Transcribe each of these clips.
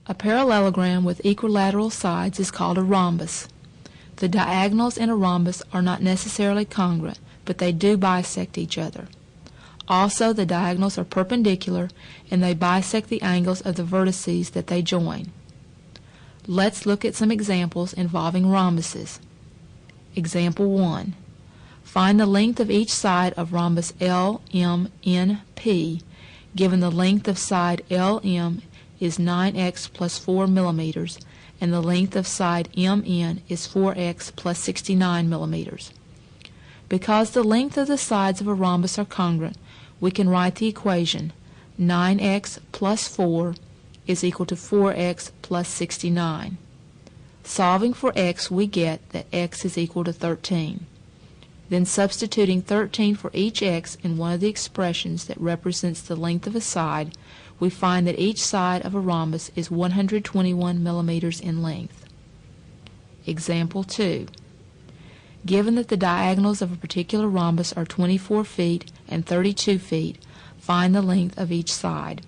A parallelogram with equilateral sides is called a rhombus. The diagonals in a rhombus are not necessarily congruent, but they do bisect each other. Also, the diagonals are perpendicular and they bisect the angles of the vertices that they join. Let's look at some examples involving rhombuses. Example 1. Find the length of each side of rhombus LMNP, given the length of side LM is 9x plus 4 millimeters, and the length of side MN is 4x plus 69 millimeters. Because the length of the sides of a rhombus are congruent, we can write the equation 9x plus 4 is equal to 4x plus 69. Solving for x, we get that x is equal to 13. Then substituting 13 for each x in one of the expressions that represents the length of a side, we find that each side of a rhombus is 121 millimeters in length. Example 2. Given that the diagonals of a particular rhombus are 24 feet and 32 feet, find the length of each side.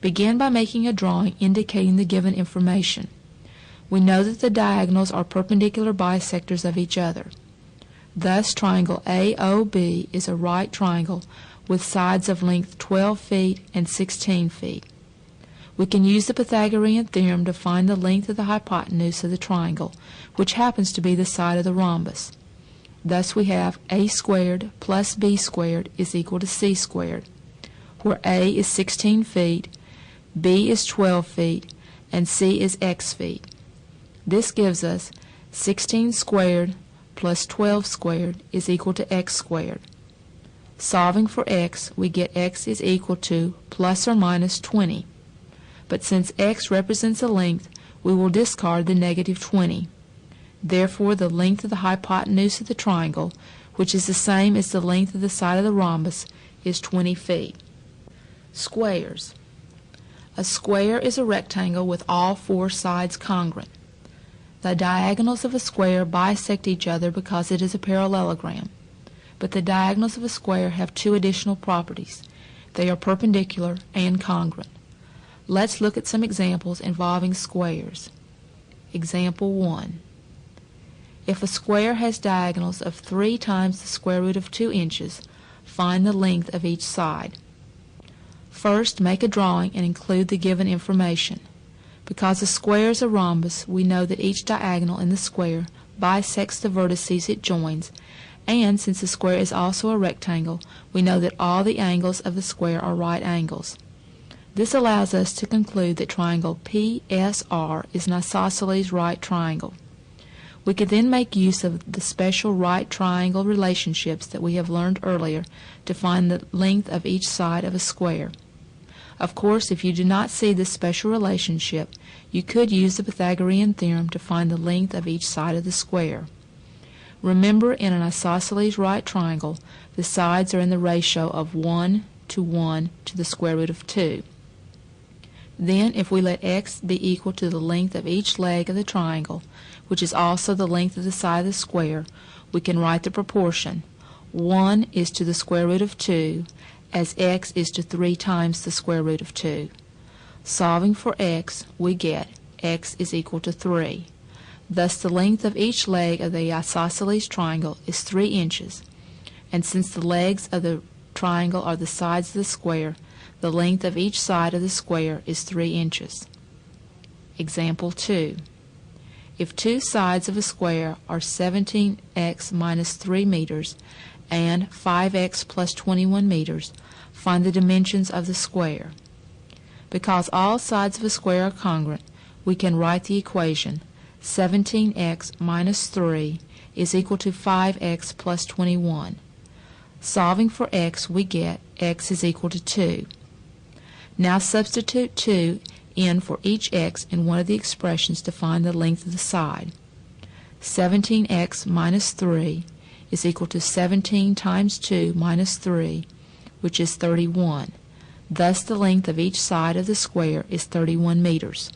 Begin by making a drawing indicating the given information. We know that the diagonals are perpendicular bisectors of each other. Thus, triangle AOB is a right triangle with sides of length 12 feet and 16 feet. We can use the Pythagorean Theorem to find the length of the hypotenuse of the triangle, which happens to be the side of the rhombus. Thus we have a squared plus b squared is equal to c squared, where a is 16 feet, b is 12 feet, and c is x feet. This gives us 16 squared plus 12 squared is equal to x squared. Solving for x, we get x is equal to plus or minus 20. But since x represents a length, we will discard the negative 20. Therefore, the length of the hypotenuse of the triangle, which is the same as the length of the side of the rhombus, is 20 feet. Squares. A square is a rectangle with all four sides congruent. The diagonals of a square bisect each other because it is a parallelogram. But the diagonals of a square have two additional properties. They are perpendicular and congruent. Let's look at some examples involving squares. Example 1. If a square has diagonals of 3 times the square root of 2 inches, find the length of each side. First, make a drawing and include the given information. Because a square is a rhombus, we know that each diagonal in the square bisects the vertices it joins, and since the square is also a rectangle, we know that all the angles of the square are right angles. This allows us to conclude that triangle PSR is an isosceles right triangle. We could then make use of the special right triangle relationships that we have learned earlier to find the length of each side of a square. Of course, if you do not see this special relationship, you could use the Pythagorean Theorem to find the length of each side of the square. Remember, in an isosceles right triangle, the sides are in the ratio of 1 to 1 to the square root of 2. Then, if we let x be equal to the length of each leg of the triangle, which is also the length of the side of the square, we can write the proportion. 1 is to the square root of 2, as x is to 3 times the square root of 2. Solving for x, we get x is equal to 3. Thus the length of each leg of the isosceles triangle is 3 inches, and since the legs of the triangle are the sides of the square, the length of each side of the square is 3 inches. Example 2. If two sides of a square are 17x minus 3 meters and 5x plus 21 meters, find the dimensions of the square. Because all sides of a square are congruent, we can write the equation 17x minus 3 is equal to 5x plus 21. Solving for x, we get x is equal to 2. Now substitute 2 in for each x in one of the expressions to find the length of the side. 17x minus 3 is equal to 17 times 2 minus 3, which is 31. Thus the length of each side of the square is 31 meters.